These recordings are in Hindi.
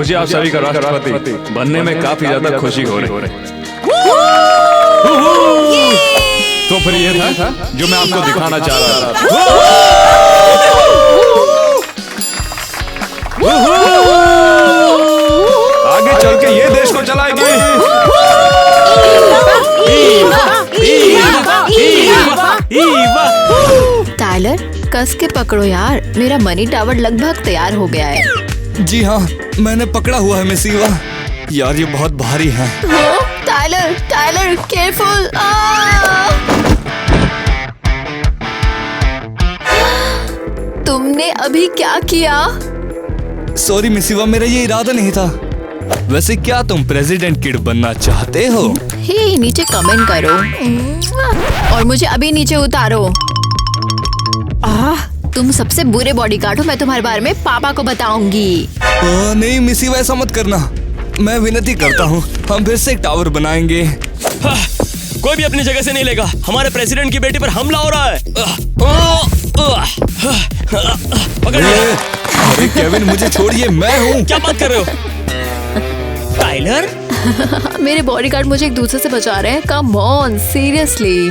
मुझे आप सभी का राष्ट्रपति बनने में काफी ज्यादा खुशी हो रही है। तो फिर ये था जो मैं आपको दिखाना चाह रहा था। आगे चल के ये देश को चलाएगी। टाइलर, कस के पकड़ो यार, मेरा मनी टावर लगभग तैयार हो गया है। जी हाँ, मैंने पकड़ा हुआ है मिस ईवा। यार ये बहुत भारी है। Tyler, Tyler, careful. तुमने अभी क्या किया? सॉरी मिस ईवा, मेरा ये इरादा नहीं था। वैसे क्या तुम प्रेसिडेंट किड बनना चाहते हो? हे, नीचे कमेंट करो और मुझे अभी नीचे उतारो। तुम सबसे बुरे बॉडीगार्ड हो। मैं तुम्हारे बारे में पापा को बताऊंगी। नहीं मिस ईवा, ऐसा मत करना। मैं विनती करता हूँ, हम फिर से एक टावर बनाएंगे। कोई भी अपनी जगह से नहीं लेगा। हमारे प्रेसिडेंट की बेटी पर हमला हो रहा है। पकड़ लिया। अरे केविन, मुझे छोड़िए, मैं हूँ। क्या बात कर रहे हो टाइलर? मेरे बॉडीगार्ड मुझे एक दूसरे से बचा रहे हैं। Come on, seriously.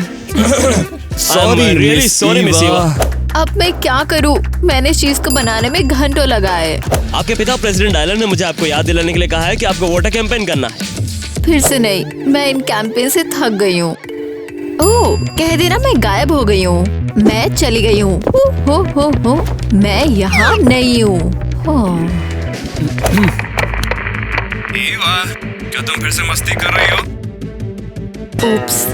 Sorry, really sorry miss Eva. अब मैं क्या करूं? मैंने इस चीज को बनाने में घंटों लगाए। आपके पिता प्रेसिडेंट टाइलर ने मुझे आपको याद दिलाने के लिए कहा है कि आपको वोटर कैंपेन करना है। फिर से नहीं, मैं इन कैंपेन से थक गई हूँ। ओह, कह देना मैं गायब हो गई हूँ। मैं चली गई हूँ। हो, मैं यहाँ नहीं हूँ। ईवा, क्या तुम फिर से मस्ती कर रही हो? उप्स।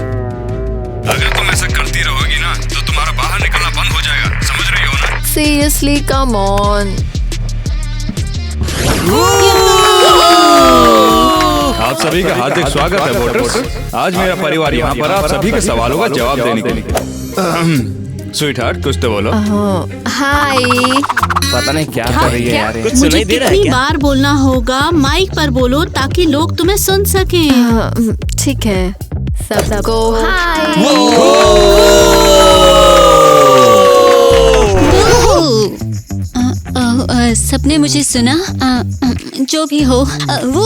अगर तुम ऐसा करती रहोगी ना तो तुम्हारा बाहर निकलना बंद हो जाएगा, समझ रही हो ना? Seriously, come on. आप सभी का हार्दिक स्वागत है वोटर्स। आज मेरा परिवार यहाँ पर आप सभी के सवालों का जवाब देने के लिए। स्वीट हार्ट, कुछ तो बोलो। हाय। पता नहीं क्या कर रही है यार। कुछ मुझे सुनाई दे रहा है कितनी क्या? बार बोलना होगा? माइक पर बोलो ताकि लोग तुम्हें सुन सकें। ठीक है, सबको हाय। सबने मुझे सुना? जो भी हो। वो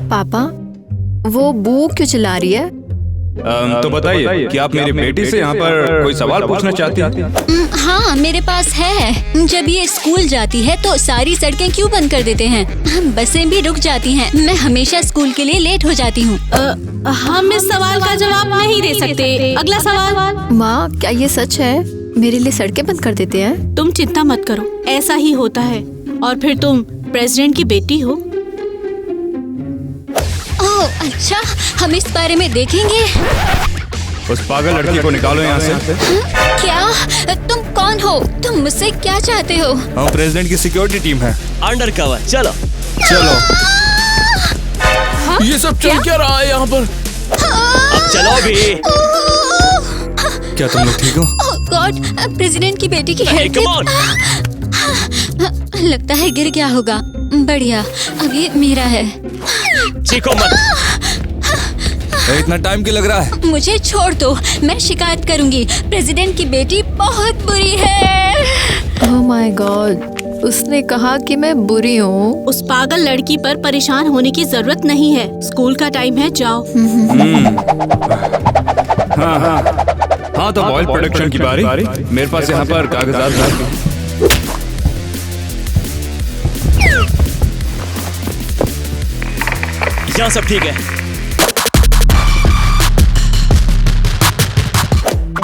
पापा, वो बू क्यों चिल्ला रही है? तो बताइए कि आप मेरी बेटी से यहाँ पर कोई सवाल पूछना चाहती हैं? हाँ, मेरे पास है। जब ये स्कूल जाती है तो सारी सड़कें क्यों बंद कर देते हैं? बसें भी रुक जाती हैं। मैं हमेशा स्कूल के लिए लेट हो जाती हूँ। हम इस सवाल का जवाब नहीं दे सकते। अगला सवाल। माँ, क्या ये सच है? मेरे लिए सड़कें बंद कर देते हैं? तुम चिंता मत करो, ऐसा ही होता है। और फिर तुम प्रेसिडेंट की बेटी हो। ओह अच्छा, हम इस बारे में देखेंगे। उस पागल लड़की को निकालो यहाँ से। क्या? तुम कौन हो? तुम मुझसे क्या चाहते हो? हम प्रेसिडेंट की सिक्योरिटी टीम है। अंडर कवर, चलो। ये सब चल क्या रहा है यहाँ पर? अब चलो भी। क्या तुम लोग ठीक हो? गॉड, प्रेसिडेंट की बेटी की हेल्थ। Come on। लगता है गिर गया होगा। बढ़िया, अब ये मेरा है। चीखो मत। इतना टाइम क्यों लग रहा है? मुझे छोड़ दो, मैं शिकायत करूंगी। प्रेसिडेंट की बेटी बहुत बुरी है। ओह माय गॉड, उसने कहा कि मैं बुरी हूँ। उस पागल लड़की पर परेशान होने की जरूरत नहीं है। स्कूल का टाइम है, जाओ। हाँ, तो ऑयल प्रोडक्शन की बारी। मेरे पास यहाँ पर कागजात हैं। यहाँ सब ठीक है।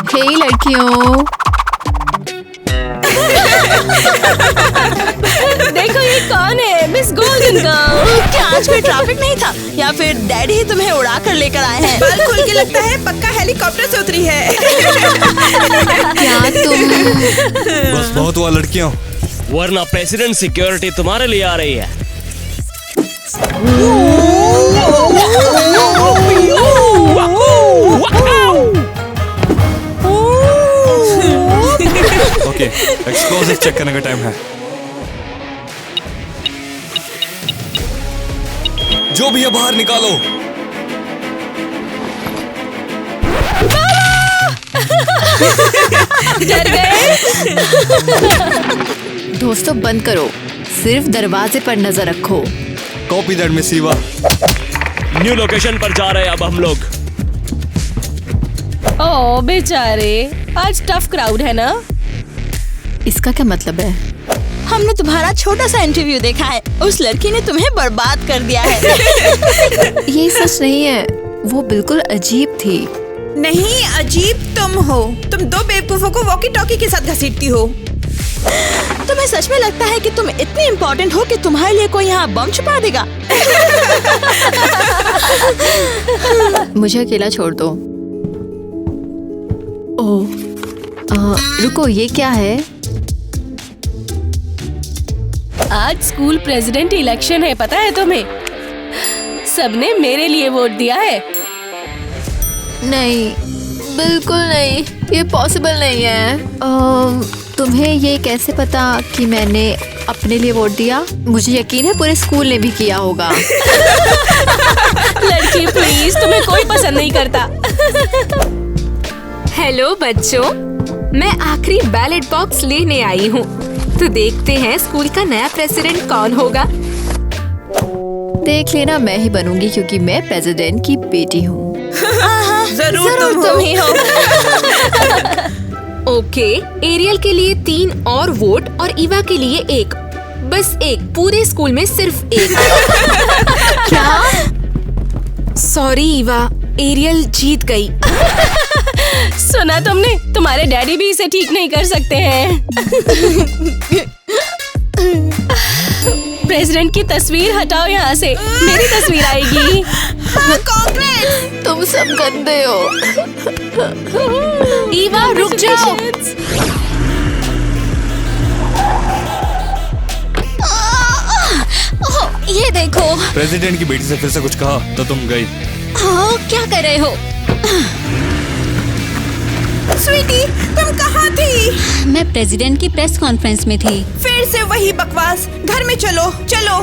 हे लड़कियों। देखो ये कौन है? Miss golden girl. क्या आज कोई ट्रैफिक नहीं था या फिर डैडी ही तुम्हें उड़ा कर लेकर आए हैं? बाल खुल के लगता है पक्का हेलीकॉप्टर से उतरी है। क्या तुम? बस बहुत हुआ लड़कियों। वरना प्रेसिडेंट सिक्योरिटी तुम्हारे लिए आ रही है। ओके, एक्सप्लोसिव चेक करने का टाइम है। जो भी है बाहर निकालो। डर गए? दोस्तों बंद करो, सिर्फ दरवाजे पर नजर रखो। Copy that miss Eva. New location पर जा रहे हैं अब हम लोग। ओ बेचारे, आज टफ क्राउड है ना। इसका क्या मतलब है? हमने तुम्हारा छोटा सा इंटरव्यू देखा है, उस लड़की ने तुम्हें बर्बाद कर दिया है। ये सच नहीं है, वो बिल्कुल अजीब थी। नहीं, अजीब तुम हो। तुम दो बेवकूफों को वॉकी टॉकी के साथ घसीटती हो। तुम्हें सच में लगता है कि तुम इतनी इम्पोर्टेंट हो कि तुम्हारे लिए कोई यहाँ बम छुपा देगा? मुझे अकेला छोड़ दो। ओह, रुको, ये क्या है? आज स्कूल प्रेसिडेंट इलेक्शन है, पता है तुम्हें? सबने मेरे लिए वोट दिया है। नहीं, बिल्कुल नहीं, ये पॉसिबल नहीं है। तुम्हें ये कैसे पता कि मैंने अपने लिए वोट दिया? मुझे यकीन है पूरे स्कूल ने भी किया होगा। लड़की प्लीज, तुम्हें कोई पसंद नहीं करता। हेलो बच्चों, मैं आखिरी बैलेट बॉक्स लेने आई हूँ, तो देखते हैं स्कूल का नया प्रेसिडेंट कौन होगा। देख लेना, मैं ही बनूंगी क्योंकि मैं प्रेसिडेंट की बेटी हूँ। जरूर तुम ही हो। ओके, एरियल के लिए 3 और वोट और ईवा के लिए 1। बस 1, पूरे स्कूल में सिर्फ 1। क्या? सॉरी ईवा, एरियल जीत गई। सुना तुमने? तुम्हारे डैडी भी इसे ठीक नहीं कर सकते हैं। प्रेसिडेंट की तस्वीर हटाओ यहाँ से, मेरी तस्वीर आएगी। कांग्रेस। तुम सब गंदे हो। ईवा रुक जाओ। ये देखो। प्रेसिडेंट की बेटी से फिर से कुछ कहा तो तुम गई। क्या कर रहे हो? स्वीटी, तुम कहाँ थी? मैं प्रेसिडेंट की प्रेस कॉन्फ्रेंस में थी। फिर से वही बकवास। घर में चलो चलो।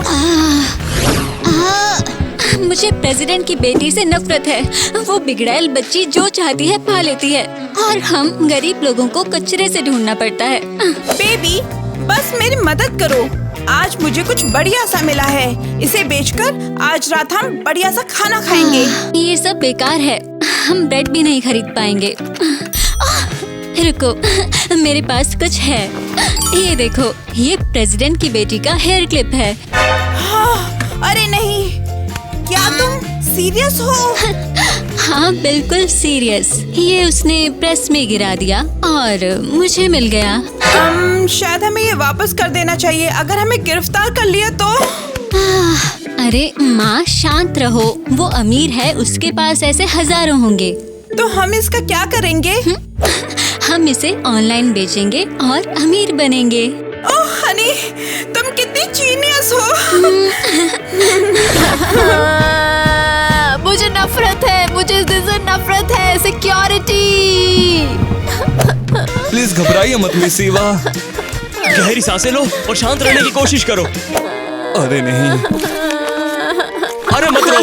मुझे प्रेसिडेंट की बेटी से नफरत है। वो बिगड़ैल बच्ची जो चाहती है पा लेती है और हम गरीब लोगों को कचरे से ढूंढना पड़ता है। बेबी, बस मेरी मदद करो। आज मुझे कुछ बढ़िया सा मिला है, इसे बेचकर आज रात हम बढ़िया सा खाना खाएंगे। ये सब बेकार है, हम ब्रेड भी नहीं खरीद पाएंगे। रुको, मेरे पास कुछ है। ये देखो, ये प्रेसिडेंट की बेटी का हेयर क्लिप है। अरे नहीं, क्या तुम सीरियस हो? हाँ बिल्कुल सीरियस। ये उसने प्रेस में गिरा दिया और मुझे मिल गया। शायद हमें ये वापस कर देना चाहिए। अगर हमें गिरफ्तार कर लिया तो? अरे माँ शांत रहो, वो अमीर है, उसके पास ऐसे हजारों होंगे। तो हम इसका क्या करेंगे? हम इसे ऑनलाइन बेचेंगे और अमीर बनेंगे। ओह हनी, तुम कितनी जीनियस हो। मुझे नफरत है, मुझे इस दिन से नफरत है। सिक्योरिटी। प्लीज घबराइए मत मिस ईवा। गहरी सांसें लो और शांत रहने की कोशिश करो। अरे नहीं, अरे मत रो।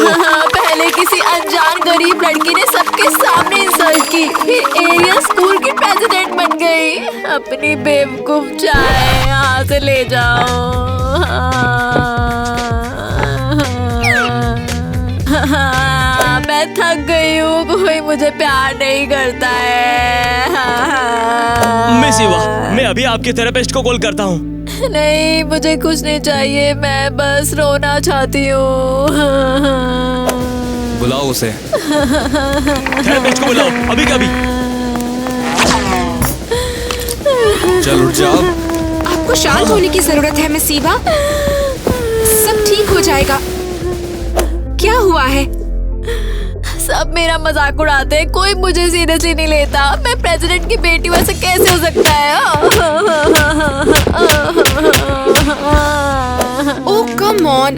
पहले किसी अनजान गरीब लड़की ने सबके सामने इंसल्ट की, फिर एरिया स्कूल की प्रेसिडेंट बन गई। अपनी बेवकूफ चाय यहाँ से ले जाओ। मैं थक गई हूँ, कोई मुझे प्यार नहीं करता है। मिस ईवा, मैं अभी आपके थेरेपिस्ट को कॉल करता हूँ। नहीं, मुझे कुछ नहीं चाहिए, मैं बस रोना चाहती हूँ। बुलाओ उसे। थेरेपिस्ट को बुलाओ, अभी कभी। चल उठ जाओ। आपको शांत होने की जरूरत है मिस ईवा, सब ठीक हो जाएगा। क्या हुआ है? सब मेरा मजाक उड़ाते हैं, कोई मुझे सीरियसली नहीं लेता। मैं प्रेसिडेंट की बेटी, वैसे कैसे हो सकता है? ओह कम ऑन,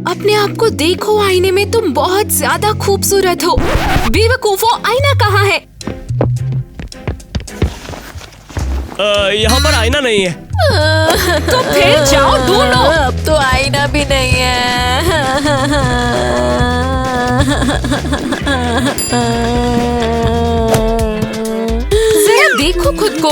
अपने आप को देखो आईने में, तुम बहुत ज्यादा खूबसूरत हो। बेवकूफो, आईना कहाँ है? यहाँ पर आईना नहीं है। तो फिर जाओ ढूंढो। अब तो आईना भी नहीं है। जरा देखो खुद को।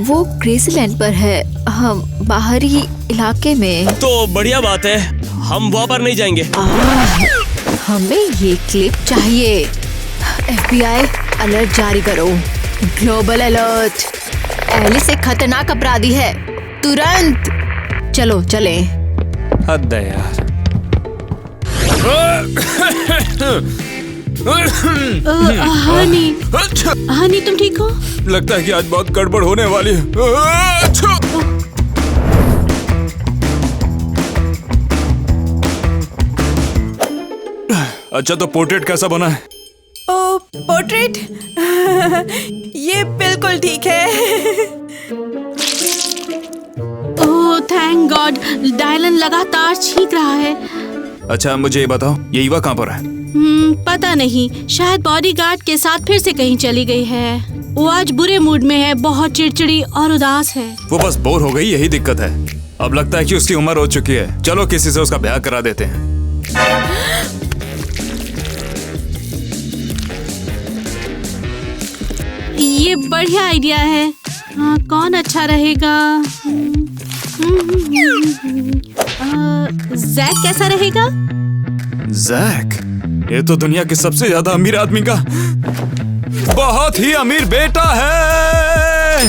वो क्रेजीलैंड पर है, हम बाहरी इलाके में। तो बढ़िया बात है, हम वहाँ पर नहीं जाएंगे। हमें ये क्लिप चाहिए। FBI अलर्ट जारी करो, ग्लोबल अलर्ट। एलिस एक खतरनाक अपराधी है, तुरंत चलो चले। हद है यार। हनी तुम ठीक हो? लगता है कि आज बहुत गड़बड़ होने वाली है। अच्छा, तो पोर्ट्रेट कैसा बना है? ओ पोर्ट्रेट ये बिल्कुल ठीक है। ओह थैंक गॉड, डायलन लगातार छींक रहा है। अच्छा, मुझे ये बताओ, ये ईवा कहाँ पर है? पता नहीं, शायद बॉडीगार्ड के साथ फिर से कहीं चली गई है। वो आज बुरे मूड में है, बहुत चिड़चिड़ी और उदास है। वो बस बोर हो गई, यही दिक्कत है। अब लगता है कि उसकी उम्र हो चुकी है। चलो किसी से उसका ब्याह करा देते हैं। ये बढ़िया आइडिया है। हाँ, कौन अच्छा रहेगा? जैक कैसा रहेगा? जैक? ये तो दुनिया के सबसे ज्यादा अमीर आदमी का बहुत ही अमीर बेटा है।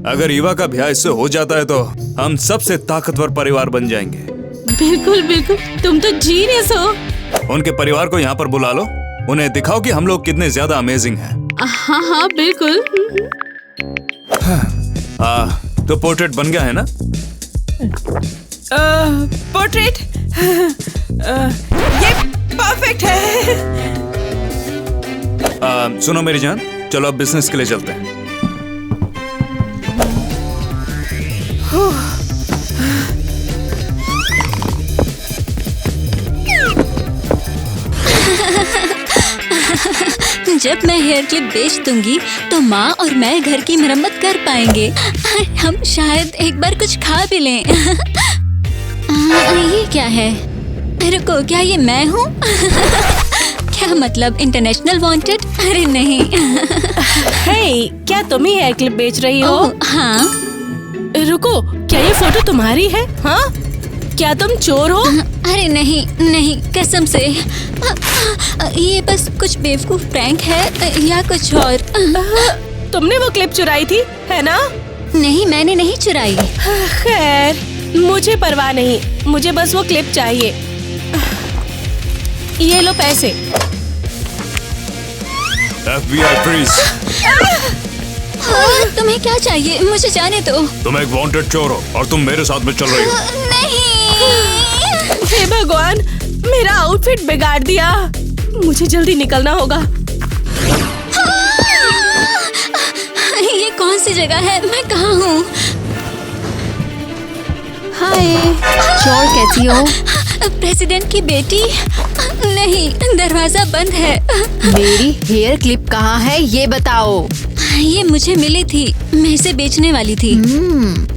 अगर ईवा का ब्याह इससे हो जाता है तो हम सबसे ताकतवर परिवार बन जाएंगे। बिल्कुल बिल्कुल, तुम तो जीनियस हो। उनके परिवार को यहाँ पर बुला लो, उन्हें दिखाओ कि हम लोग कितने ज्यादा अमेजिंग हैं। हाँ हाँ बिल्कुल। तो पोर्ट्रेट बन गया है ना? पोर्ट्रेट ये परफेक्ट है। सुनो मेरी जान, चलो अब बिजनेस के लिए चलते हैं। जब मैं हेयर क्लिप बेच दूंगी तो माँ और मैं घर की मरम्मत कर पाएंगे। हम शायद एक बार कुछ खा भी लें। ये क्या है? रुको, क्या ये मैं हूँ? क्या मतलब इंटरनेशनल वांटेड? अरे नहीं। हे, क्या तुम ही हेयर क्लिप बेच रही हो? हाँ। रुको, क्या ये फोटो तुम्हारी है? हाँ, क्या तुम चोर हो? अरे नहीं नहीं, कसम से। ये बस कुछ बेवकूफ प्रैंक है या कुछ और। तुमने वो क्लिप चुराई थी, है ना? नहीं, मैंने नहीं चुराई। खैर, मुझे परवाह नहीं, मुझे बस वो क्लिप चाहिए। ये लो पैसे। FBI freeze. तुम्हें क्या चाहिए? मुझे जाने दो। तुम एक वांटेड चोर हो और तुम मेरे साथ में चल रही हो। नहीं। हे भगवान, मेरा आउटफिट बिगाड़ दिया। मुझे जल्दी निकलना होगा। ये कौन सी जगह है? मैं कहाँ हूँ? हाय, चोर कैसी हो? प्रेसिडेंट की बेटी? नहीं, दरवाजा बंद है। मेरी हेयर क्लिप कहाँ है, ये बताओ। ये मुझे मिली थी, मैं इसे बेचने वाली थी।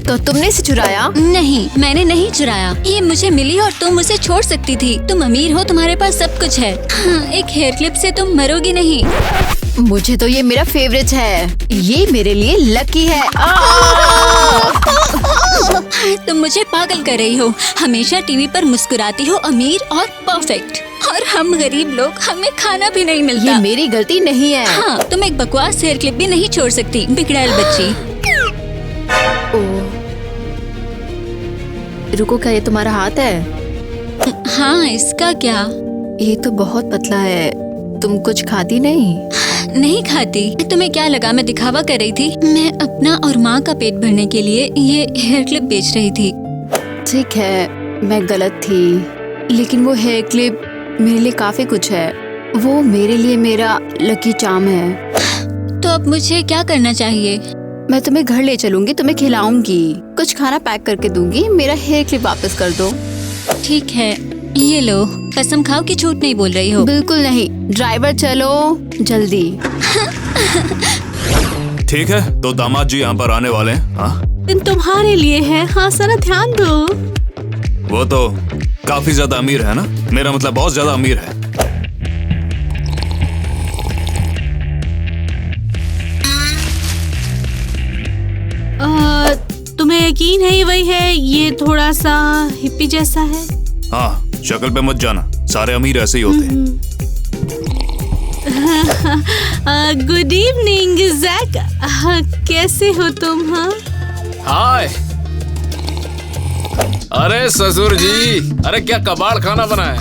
तो तुमने इसे चुराया? नहीं, मैंने नहीं चुराया। ये मुझे मिली और तुम उसे छोड़ सकती थी। तुम अमीर हो, तुम्हारे पास सब कुछ है। हाँ, एक हेयर क्लिप से तुम मरोगी नहीं। मुझे तो ये मेरा फेवरेट है। ये मेरे लिए लकी है। तुम मुझे पागल कर रही हो। हमेशा टीवी पर मुस्कुराती हो, अमीर और परफेक्ट, और हम गरीब लोग, हमें खाना भी नहीं मिलता। ये मेरी गलती नहीं है। हाँ, तुम एक बकवास हेयर क्लिप भी नहीं छोड़ सकती, बिगड़ैल बच्ची। रुको, क्या ये तुम्हारा हाथ है? हाँ, इसका क्या? ये तो बहुत पतला है। तुम कुछ खाती नहीं? नहीं खाती। तुम्हें क्या लगा मैं दिखावा कर रही थी? मैं अपना और माँ का पेट भरने के लिए ये हेयर क्लिप बेच रही थी। ठीक है, मैं गलत थी, लेकिन वो हेयर क्लिप मेरे लिए काफी कुछ है। वो मेरे लिए मेरा लकी चार्म है। तो अब मुझे क्या करना चाहिए? मैं तुम्हें घर ले चलूंगी, तुम्हें खिलाऊंगी, कुछ खाना पैक करके दूंगी। मेरा हेयर क्लिप वापस कर दो। ठीक है, ये लो। कसम खाओ कि झूठ नहीं बोल रही हो। बिल्कुल नहीं। ड्राइवर चलो जल्दी। ठीक है, तो दामाद जी यहाँ पर आने वाले हैं। हाँ, तुम्हारे लिए है। हाँ, जरा ध्यान दो। वो तो काफी ज्यादा अमीर है ना? मेरा मतलब बहुत ज्यादा अमीर है। यकीन है ये वही है। ये थोड़ा सा हिप्पी जैसा है। हाँ, शक्ल पे मत जाना, सारे अमीर ऐसे ही होते हैं। Good evening Jack. कैसे हो तुम? हाँ हाय। अरे ससुर जी, अरे क्या कबाड़ खाना बना है।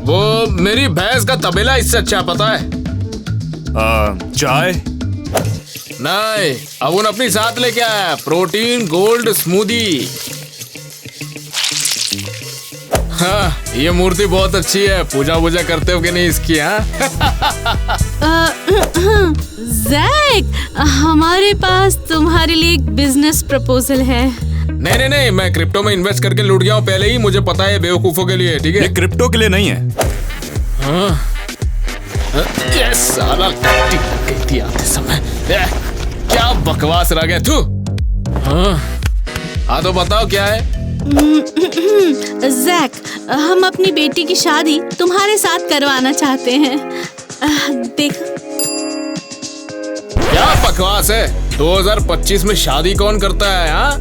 वो मेरी भैंस का तबेला इससे अच्छा पता है। चाय नहीं, अब उन अपनी साथ लेके आया प्रोटीन गोल्ड स्मूदी। हाँ, ये मूर्ति बहुत अच्छी है। पूजा वूजा करते हो कि नहीं इसकी? हाँ जैक, हमारे पास तुम्हारे लिए एक बिजनेस प्रपोजल है। नहीं, मैं क्रिप्टो में इन्वेस्ट करके लूट गया हूँ पहले ही। मुझे पता है बेवकूफों के लिए, ठीक है? ये क्रिप्टो के लिए नहीं है। हाँ, ये साला कहती आते समय क्या बकवास रह गया तू। हाँ तो बताओ क्या है? जैक, हम अपनी बेटी की शादी तुम्हारे साथ करवाना चाहते हैं। देखो। क्या बकवास है? 2025 में शादी कौन करता है? हाँ,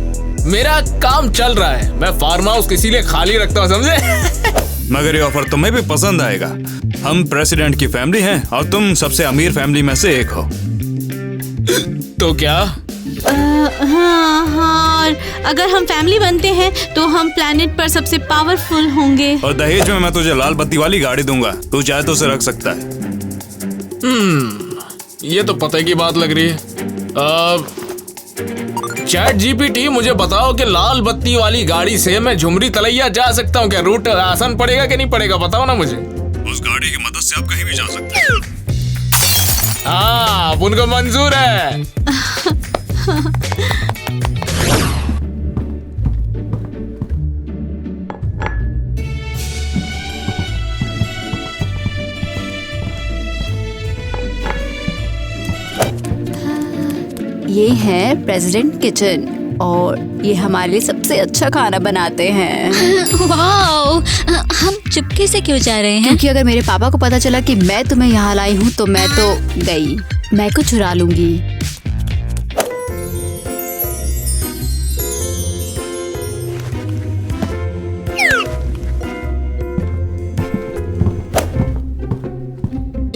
मेरा काम चल रहा है। मैं फार्म हाउस इसीलिए खाली रखता हूँ, समझे? मगर ये ऑफर तुम्हें भी पसंद आएगा। हम प्रेसिडेंट की फैमिली हैं और तुम सबसे अमीर फैमिली में से एक हो। तो क्या? हाँ, और अगर हम फैमिली बनते हैं तो हम प्लैनेट पर सबसे पावरफुल होंगे। और दहेज में मैं तुझे लाल बत्ती वाली गाड़ी दूंगा, तू चाहे तो उसे रख सकता है। ये तो पते की बात लग रही है। चैट जीपीटी, मुझे बताओ कि लाल बत्ती वाली गाड़ी से मैं झुमरी तलैया जा सकता हूँ क्या? रूट आसान पड़ेगा कि नहीं पड़ेगा, बताओ ना मुझे। उस गाड़ी की मदद से आप कहीं भी जा सकते हैं। हाँ, उनको मंजूर है। ये है प्रेसिडेंट किचन और ये हमारे लिए सबसे अच्छा खाना बनाते हैं। वाओ, हम चुपके से क्यों जा रहे हैं? क्योंकि अगर मेरे पापा को पता चला कि मैं तुम्हें यहाँ लाई हूँ तो मैं तो गई, मैं को चुरा लूंगी।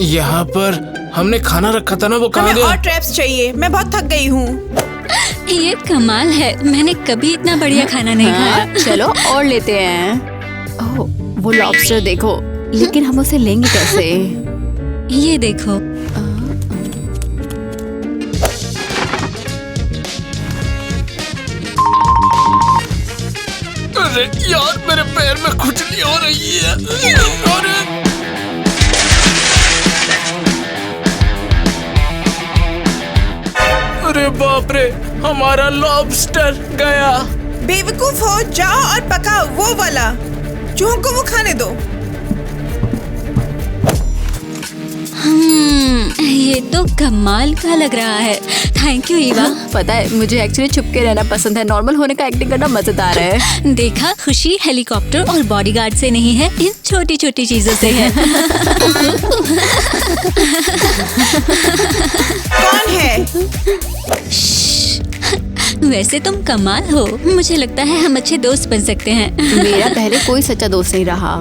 यहाँ पर हमने खाना रखा था ना, वो कहाँ हमें गया? और ट्रैप्स चाहिए, मैं बहुत थक गई हूँ। ये कमाल है, मैंने कभी इतना बढ़िया खाना नहीं खाया। चलो और लेते हैं। ओह, वो लॉबस्टर देखो, लेकिन हम उसे लेंगे कैसे? ये देखो। अरे यार, मेरे पैर में खुजली हो रही है। अरे बाप रे, हमारा लॉबस्टर गया। बेवकूफ हो, जाओ और पकाओ वो वाला। चूहों को वो खाने दो। ये तो कमाल का लग रहा है। Thank you Eva. पता है, मुझे एक्चुअली छुपके रहना पसंद है। नॉर्मल होने का एक्टिंग करना मजेदार है। देखा, खुशी हेलीकॉप्टर और बॉडीगार्ड से नहीं है, इन छोटी छोटी चीजों से है। कौन है? वैसे तुम कमाल हो, मुझे लगता है हम अच्छे दोस्त बन सकते हैं। मेरा पहले कोई सच्चा दोस्त नहीं रहा।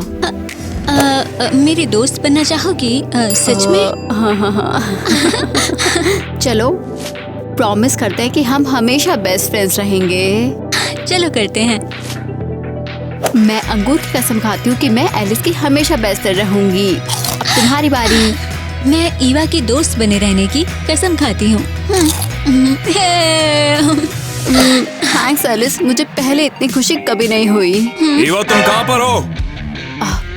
मेरी दोस्त बनना चाहोगी? सच में? हाँ। चलो, प्रॉमिस करते हैं कि हम हमेशा बेस्ट फ्रेंड्स रहेंगे। चलो करते हैं। मैं अंगूर की कसम खाती हूँ कि मैं एलिस की हमेशा बेस्ट फ्रेंड रहूंगी। अब तुम्हारी बारी। मैं ईवा की दोस्त बने रहने की कसम खाती हूँ। थैंक्स एलिस, मुझे पहले इतनी खुशी कभी नहीं हुई। ईवा, तुम कहाँ पर हो?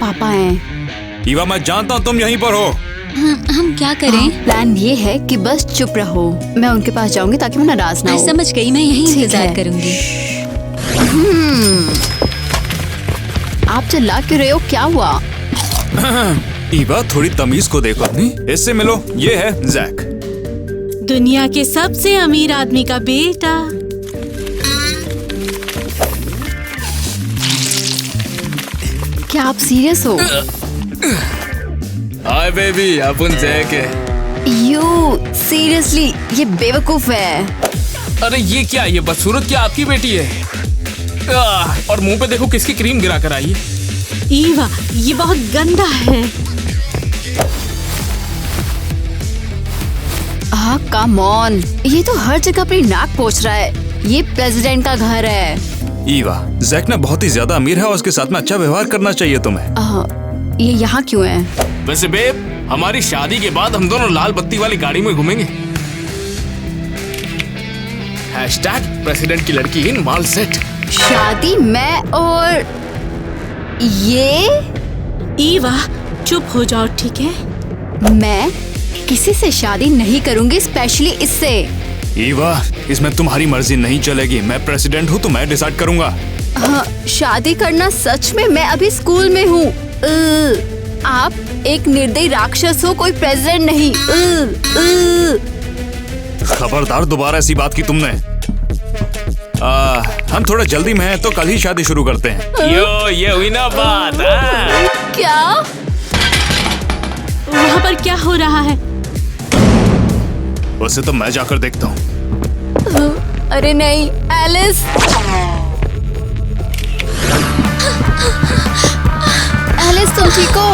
पापा हैं। ईवा, मैं जानता हूँ तुम यहीं पर हो। हम क्या करें? प्लान ये है कि बस चुप रहो। मैं उनके पास जाऊंगी ताकि वो नाराज ना हो। समझ गई, मैं यहीं इंतजार करूंगी। आप चिल्ला क्यों रहे हो? क्या हुआ? ईवा, थोड़ी तमीज को देखो अपनी। इससे मिलो, ये है जैक, दुनिया के सबसे अमीर आदमी का बेटा। क्या आप सीरियस हो? हाय बेबी, अपन जैक है। You seriously? ये बेवकूफ है। अरे ये क्या, ये बदसूरत क्या आपकी बेटी है? और मुंह पे देखो किसकी क्रीम गिरा कर आई है। ईवा, ये बहुत गंदा है। कम ऑन, ये तो हर जगह अपनी नाक पोंछ रहा है। ये प्रेसिडेंट का घर है। ईवा, जैक ना बहुत ही ज्यादा अमीर है और उसके साथ में अच्छा व्यवहार करना चाहिए तुम्हें। ये यहाँ क्यों है? वैसे बेब, हमारी शादी के बाद हम दोनों लाल बत्ती वाली गाड़ी में घूमेंगे। #प्रेसिडेंट की लड़की इन माल सेट। शादी मैं और ये? ईवा, चुप हो जाओ, ठीक है? मैं किसी से शादी नहीं करूंगी, स्पेशली इससे। ईवा, इसमें तुम्हारी मर्जी नहीं चलेगी। मैं प्रेसिडेंट हूँ तो मैं डिसाइड करूंगा। हाँ, शादी करना सच में। मैं अभी स्कूल में हूँ। आप एक निर्दयी राक्षस हो, कोई प्रेसिडेंट नहीं। खबरदार, दोबारा ऐसी बात की तुमने। हम थोड़ा जल्दी में हैं तो कल ही शादी शुरू करते हैं। यो, ये हुई ना बात। क्या? वहाँ पर क्या हो रहा है? वैसे तो मैं जाकर देखता हूँ। अरे नहीं, एलिस। एलिस, तुम ठीक हो?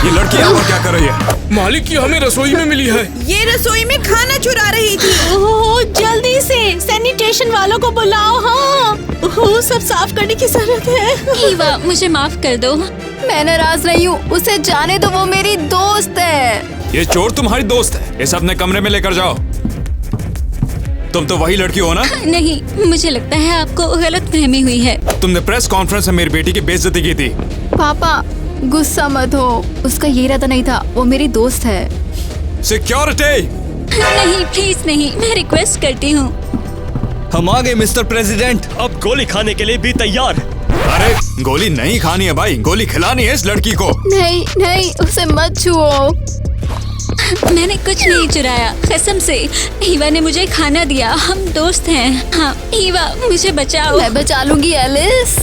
ये लड़की यहाँ पर क्या कर रही है? मालिक की हमें रसोई में मिली है। ये रसोई में खाना चुरा रही थी। ओह, जल्दी से सैनिटेशन वालों को बुलाओ। हाँ, ओह, सब साफ करने की जरूरत है। ईवा, मुझे माफ कर दो। मैं नाराज नहीं हूँ, उसे जाने दो, वो मेरी दोस्त है। ये चोर तुम्हारी दोस्त है। इसे अपने कमरे में लेकर जाओ। तुम तो वही लड़की हो ना? नहीं, मुझे लगता है आपको गलतफहमी हुई है। तुमने प्रेस कॉन्फ्रेंस में मेरी बेटी की बेइज्जती की थी। पापा, गुस्सा मत हो, उसका ये इरादा नहीं था, वो मेरी दोस्त है। सिक्योरिटी! नहीं, प्लीज नहीं, मैं रिक्वेस्ट करती हूँ। हम आ गए मिस्टर प्रेसिडेंट। अब गोली खाने के लिए भी तैयार। अरे, गोली नहीं खानी है भाई, गोली खिलानी है इस लड़की को। नहीं नहीं, उसे मत छुओ। मैंने कुछ नहीं चुराया, कसम से। ईवा ने मुझे खाना दिया, हम दोस्त हैं। हाँ, ईवा, मुझे बचाओ। मैं बचा लूंगी एलिस।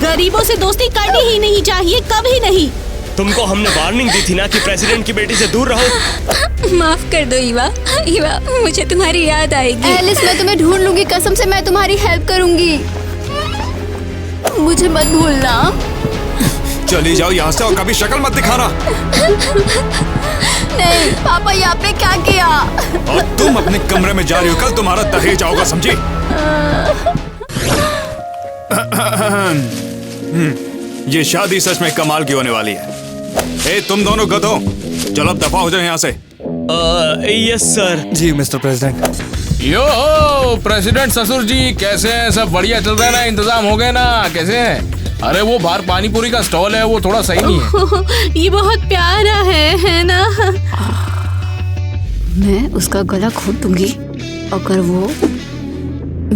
गरीबों से दोस्ती करनी ही नहीं चाहिए, कभी नहीं। तुमको हमने वार्निंग दी थी ना कि प्रेसिडेंट की बेटी से दूर रहो। माफ कर दो ईवा। ईवा, मुझे तुम्हारी याद आएगी। एलिस, मैं तुम्हें ढूंढ लूंगी, कसम से मैं तुम्हारी हेल्प करूंगी। मुझे मत भूलना। चली जाओ यहाँ से और कभी शक्ल मत दिखाना। नहीं पापा, ये आपने क्या किया? और तुम अपने कमरे में जा रही हो, कल तुम्हारा दहेज आओगा, समझी? ये शादी सच में कमाल की होने वाली है। ए, तुम दोनों गधों, चलो अब दफा हो जाओ यहाँ से। Yes sir. जी मिस्टर प्रेसिडेंट। यो प्रेसिडेंट ससुर जी, कैसे हैं? सब बढ़िया चल रहा है ना? इंतजाम हो गए ना? कैसे हैं? अरे वो बाहर पानी पूरी का स्टॉल है, वो थोड़ा सही नहीं है। ये बहुत प्यारा है ना? मैं उसका गला घोट दूंगी अगर वो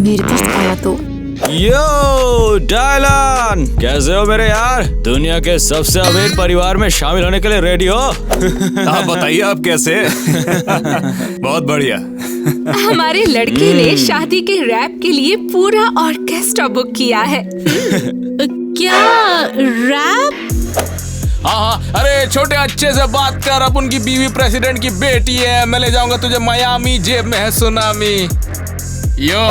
मेरे पास आया तो। यो डायलन, कैसे हो मेरे यार? दुनिया के सबसे अमीर परिवार में शामिल होने के लिए रेडी हो? आप बताइए, आप कैसे? बहुत बढ़िया। हमारे लड़के ने शादी के रैप के लिए पूरा ऑर्केस्ट्रा बुक किया है। क्या रैप? हाँ, अरे छोटे अच्छे से बात कर। अब उनकी बीवी प्रेसिडेंट की बेटी है। मैं ले जाऊंगा तुझे मायामी, जेब में है सुनामी। यो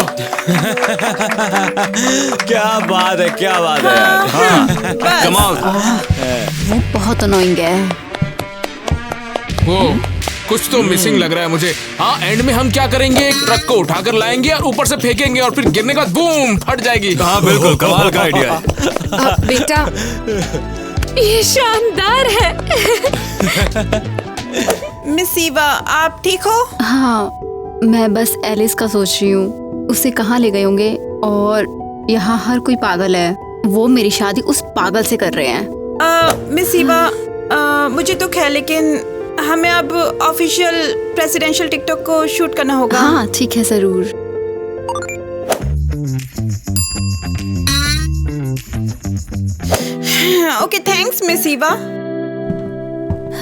क्या बात है, क्या बात है यार। हाँ, कमाल। वो बहुत अनोइंग है। वो कुछ तो मिसिंग लग रहा है मुझे। हाँ, एंड में हम क्या करेंगे? एक ट्रक को उठाकर लाएंगे और ऊपर से फेंकेंगे और फिर गिरने के बाद बूम, फट जाएगी। हाँ बिल्कुल, कमाल का आइडिया है। बेटा, ये शानदार है। मिस ईवा, आप ठीक हो? हाँ, मैं बस एलिस का सोच रही हूँ। उसे कहाँ ले गए होंगे? और यहाँ हर कोई पागल है। वो मेरी शादी उस पागल से कर रहे हैं। मिस ईवा, मुझे तो ख्याल, लेकिन हमें अब ऑफिशियल प्रेसिडेंशियल टिकटॉक को शूट करना होगा। हाँ ठीक है, जरूर। Okay, thanks miss Eva.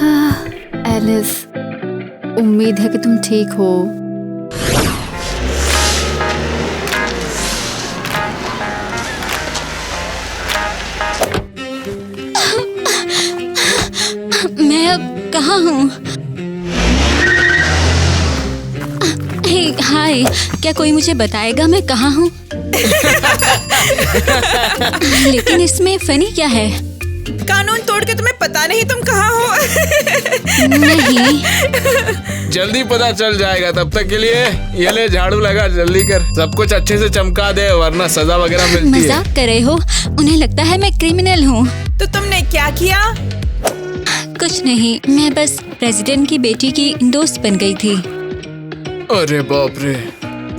हाँ, एलिस, उम्मीद है कि तुम ठीक हो। मैं अब कहाँ हूँ? हे हाय, क्या कोई मुझे बताएगा मैं कहाँ हूँ? लेकिन इसमें फनी क्या है? कानून तोड़ के तुम्हें पता नहीं तुम कहाँ हो? नहीं। जल्दी पता चल जाएगा, तब तक के लिए ये ले झाड़ू लगा, जल्दी कर, सब कुछ अच्छे से चमका दे वरना सजा वगैरह मिलती है। मजाक कर रहे हो? उन्हें लगता है मैं क्रिमिनल हूँ। तो तुमने क्या किया? कुछ नहीं, मैं बस प्रेसिडेंट की बेटी की दोस्त बन गई थी। अरे बाप रे,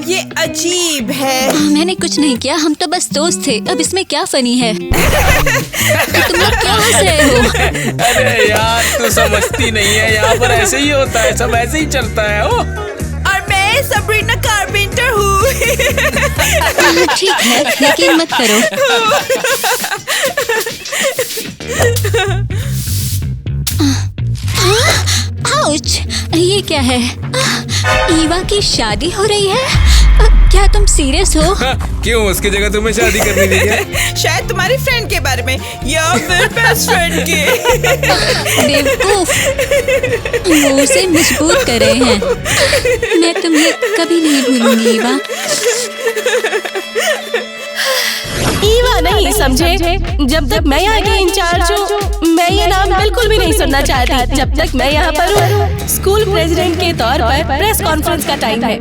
ये अजीब है। मैंने कुछ नहीं किया, हम तो बस दोस्त थे। अब इसमें क्या फनी है? तुम लोग क्यों हंस रहे हो? अरे यार तू समझती नहीं है, यहाँ पर ऐसे ही होता है, सब ऐसे ही चलता है। ओ और मैं सबरीना कारपेंटर हूँ। ठीक है, यकीन मत करो। आउच! ये क्या है? ईवा की शादी हो रही है? क्या तुम सीरियस हो? क्यों, उसकी जगह तुम्हें शादी करनी थी क्या? शायद तुम्हारी फ्रेंड के बारे में या फिर बेस्ट फ्रेंड के। बेवकूफ, वो उसे मजबूर कर रहे हैं। मैं तुम्हें कभी नहीं भूलूंगी ईवा। ईवा नहीं समझे? जब तक मैं यहाँ की इंचार्ज हूँ, मैं ये नाम बिल्कुल भी नहीं सुनना चाहती। जब तक मैं यहाँ पर हूँ, स्कूल प्रेसिडेंट के तौर पर प्रेस कॉन्फ्रेंस का टाइम है।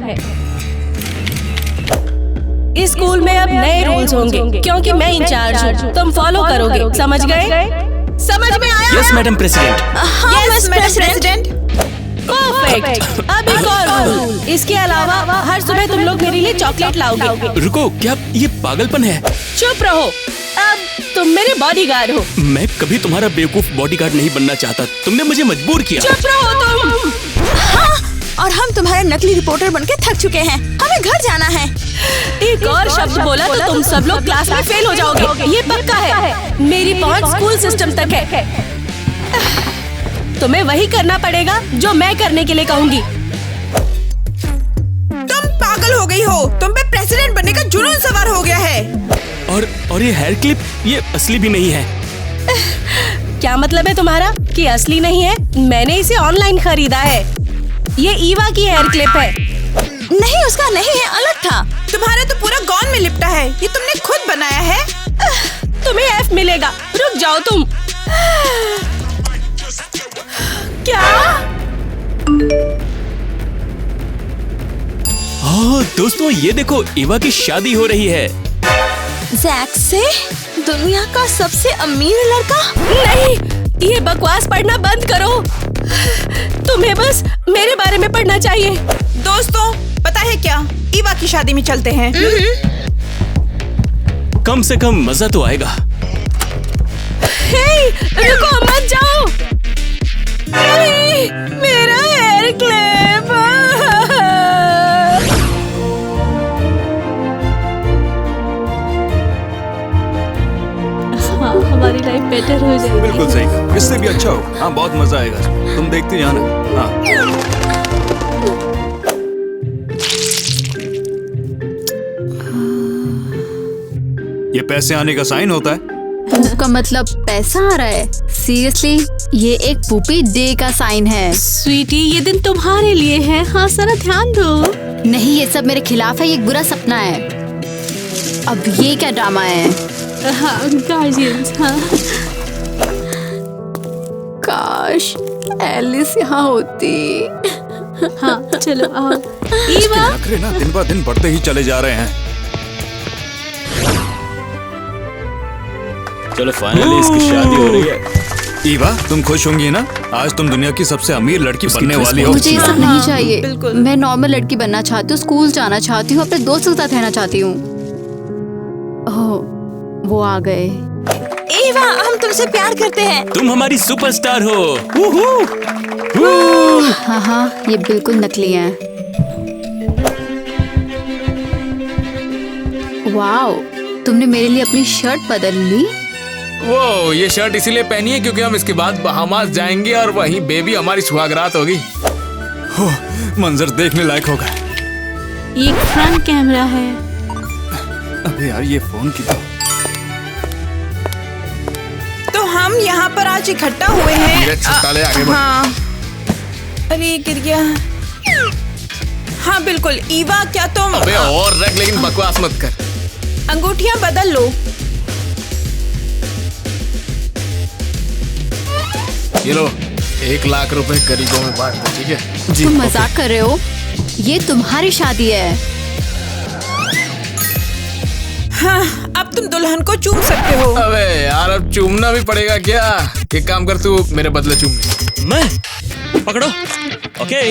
इस स्कूल में अब नए रूल्स होंगे क्योंकि मैं इंचार्ज हूँ। तुम फॉलो करोगे, समझ गए? समझ में आया? Yes madam president. Yes president. Perfect. अब एक और रूल, इसके अलावा हर सुबह तुम लोग मेरे लिए चॉकलेट लाओगे। रुको, क्या ये पागलपन है? चुप रहो, अब तुम मेरे बॉडीगार्ड हो। मैं कभी तुम्हारा बेवकूफ बॉडीगार्ड नहीं बनना चाहता, तुमने मुझे मजबूर किया। चुप रहो तुम। हाँ, और हम तुम्हारे नकली रिपोर्टर बनके थक चुके हैं, हमें घर जाना है। एक और शब्द बोला तो तुम सब लोग क्लास में फेल हो जाओगे, ये पक्का है। मेरी पहुंच स्कूल सिस्टम तक है। तुम्हें वही करना पड़ेगा जो मैं करने के लिए कहूंगी। तुम पागल हो गई हो, तुम पे प्रेसिडेंट बनने का जुनून सवार हो गया है। और ये हेयर क्लिप, ये असली भी नहीं है। क्या मतलब है तुम्हारा कि असली नहीं है? मैंने इसे ऑनलाइन खरीदा है। ये ईवा की हेयर क्लिप है। नहीं, उसका नहीं है, अलग था। तुम्हारा तो पूरा गॉन में लिपटा है, ये तुमने खुद बनाया है। तुम्हें एफ मिलेगा, रुक जाओ तुम। क्या? दोस्तों ये देखो, ईवा की शादी हो रही है। जैक से? दुनिया का सबसे अमीर लड़का? नहीं, ये बकवास पढ़ना बंद करो। तुम्हें बस मेरे बारे में पढ़ना चाहिए। दोस्तों, पता है क्या, ईवा की शादी में चलते हैं। कम से कम मजा तो आएगा। हे, रुको, मत जाओ। नहीं, मेरा हेयर क्लिप। हाँ, हमारी लाइफ बेटर हो जाएगी। बिल्कुल सही कहा, इससे भी अच्छा हो। हाँ, बहुत मजा आएगा, तुम देखते जाना। हाँ। ये पैसे आने का साइन होता है। उसका मतलब पैसा आ रहा है? सीरियसली, ये एक पुपी डे का साइन है। स्वीटी, ये दिन तुम्हारे लिए है। हाँ, जरा ध्यान दो। नहीं, ये सब मेरे खिलाफ है, ये एक बुरा सपना है। अब ये क्या ड्रामा है? हाँ, गार्जियंस। हाँ, काश एलिस यहाँ होती। हाँ, चलो आओ। ईवा, नखरे ना दिन ब दिन बढ़ते ही चले जा रहे हैं। चलो फाइनली इसकी शादी हो रही है। ईवा, तुम खुश होंगी ना? आज तुम दुनिया की सबसे अमीर लड़की बनने वाली हो। मुझे ये सब नहीं चाहिए। मैं नॉर्मल लड़की बनना चाहती हूँ, स्कूल जाना चाहती हूँ, अपने दोस्तों के साथ रहना चाहती हूँ। ओह, वो आ गए। ईवा, हम तुमसे प्यार करते हैं। तुम हमारी सुपरस्टार हो। हाँ हाँ, ये बिल्कुल नकली है। वाओ, तुमने मेरे लिए अपनी शर्ट बदल ली। वो ये शर्ट इसीलिए पहनी है क्योंकि हम इसके बाद बहामास जाएंगे और वहीं बेबी हमारी सुहागरात होगी। मंजर देखने लायक होगा। ये फ्रंट कैमरा है। अबे यार, ये फोन की तो हम यहाँ पर आज इकट्ठा हुए हैं। आगे बढ़। हाँ, अरे गिर गया। हाँ बिल्कुल। ईवा क्या तुम अबे और रख, लेकिन बकवास मत कर। अंगूठियाँ बदल लो। ये लो, 1 लाख रुपए गरीबों में बांट दो, ठीक है? तुम मजाक कर रहे हो? ये तुम्हारी शादी है। हाँ, अब तुम दुल्हन को चूम सकते हो। अबे यार, अब चूमना भी पड़ेगा क्या? एक काम कर, तू मेरे बदले चूम ले। मैं पकड़ो। ओके।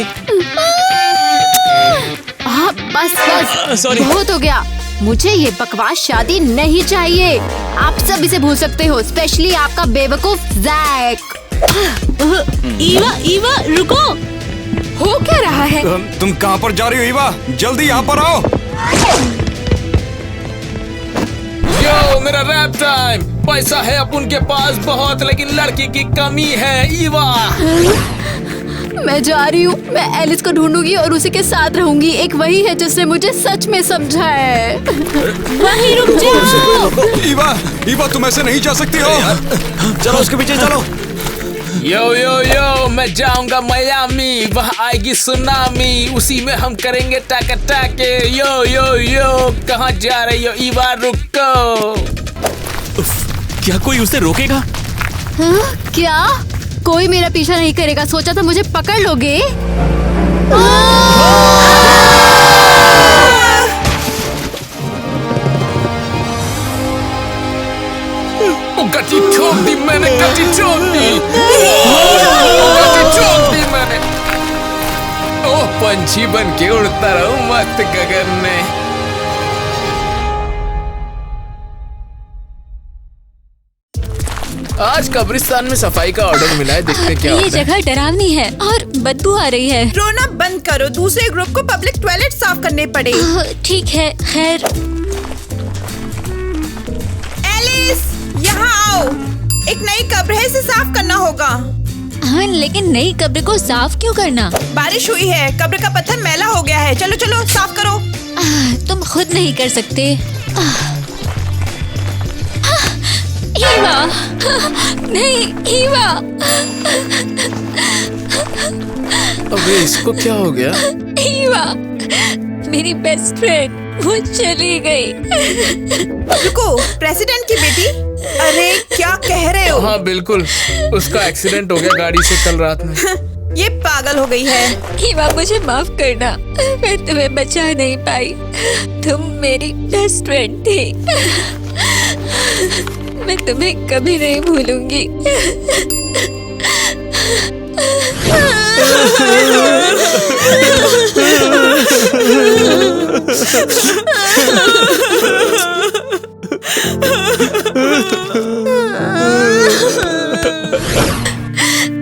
हाँ बस बस, सॉरी। बहुत हो गया। मुझे ये बकवास शादी नहीं चाहिए। आप सब इसे भूल सकते हो, स्पेशली आपका बेवकूफ जैक। ईवा रुको। हो क्या रहा है? तुम कहाँ पर जा रही हो ईवा? जल्दी यहाँ पर आओ। यो, मेरा रैप टाइम। पैसा है अपन के पास बहुत, लेकिन लड़की की कमी है। ईवा, मैं जा रही हूँ। मैं एलिस को ढूंढूंगी और उसी के साथ रहूंगी। एक वही है जिसने मुझे सच में समझा है। वहीं रुक जाओ। ईवा तुम ऐसे नहीं जा सकती हो। चलो उसके पीछे चलो। यो, मैं जाऊंगा मियामी, वहाँ आएगी सुनामी, उसी में हम करेंगे टाका टाके। यो, कहाँ जा रही हो ईवा? रुको। क्या कोई उसे रोकेगा? हाँ? क्या कोई मेरा पीछा नहीं करेगा? सोचा था मुझे पकड़ लोगे। गट्टी ठोक दी मैंने, गट्टी ठोक दी मैंने। ओह, पंछी बन के उड़ता रहूं मस्त गगन में। आज कब्रिस्तान में सफाई का ऑर्डर मिला है, देखते क्या ये होता है। जगह डरावनी है और बदबू आ रही है। रोना बंद करो, दूसरे ग्रुप को पब्लिक टॉयलेट साफ करने पड़े। ठीक है, खैर। एलिस, यहाँ आओ। एक नई कब्र है, इसे साफ करना होगा। हाँ, लेकिन नई कब्र को साफ क्यों करना? बारिश हुई है, कब्र का पत्थर मैला हो गया है। चलो चलो साफ करो। तुम खुद नहीं कर सकते। ईवा, नहीं ईवा। अबे इसको क्या हो गया? ईवा, मेरी बेस्ट फ्रेंड, वो चली गई। रुको, प्रेसिडेंट की बेटी? अरे क्या कह रहे हो? हाँ बिल्कुल, उसका एक्सीडेंट हो गया गाड़ी से कल रात में। ये पागल हो गई है। ईवा, मुझे माफ करना, मैं तुम्हें बचा नहीं पाई। तुम मेरी बेस्ट फ्रेंड थी। मैं तुम्हें कभी नहीं भूलूंगी।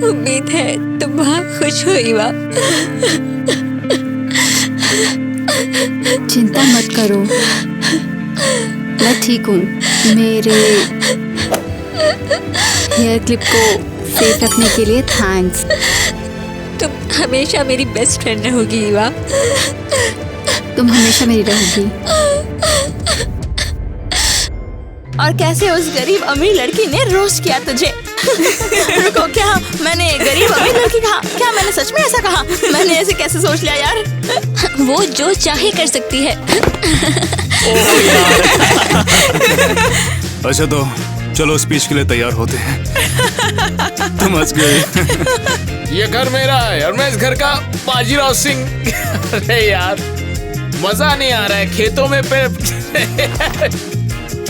उम्मीद है तुम बहुत खुश हो ईवा। चिंता मत करो, मैं ठीक हूँ। मेरे हेयर क्लिप को सेफ रखने के लिए थैंक्स। तुम हमेशा मेरी बेस्ट फ्रेंड रहोगी ईवा। तुम हमेशा मेरी रहोगी। और कैसे उस गरीब अमीर लड़की ने रोस्ट किया तुझे? रुको, क्या मैंने गरीब अमीर लड़की कहा? क्या मैंने सच में ऐसा कहा? मैंने ऐसे कैसे सोच लिया यार? वो जो चाहे कर सकती है। अच्छा तो चलो स्पीच के लिए तैयार होते हैं। तुम हंस गए। ये घर मेरा है और मैं इस घर का बाजीराव सिंह। अरे यार, मजा नहीं आ रहा है खेतों में पे।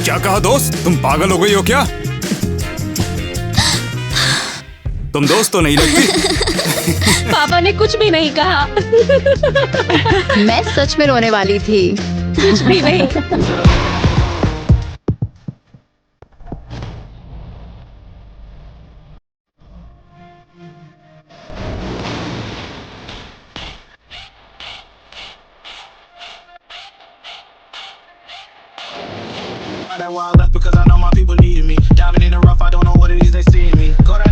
क्या कहा दोस्त? तुम पागल हो गई हो क्या? तुम दोस्त तो नहीं लगती। पापा ने कुछ भी नहीं कहा। मैं सच में रोने वाली थी। कुछ भी नहीं। That's why I left, because I know my people need me. Diamond in the rough, I don't know what it is they see in me. Go to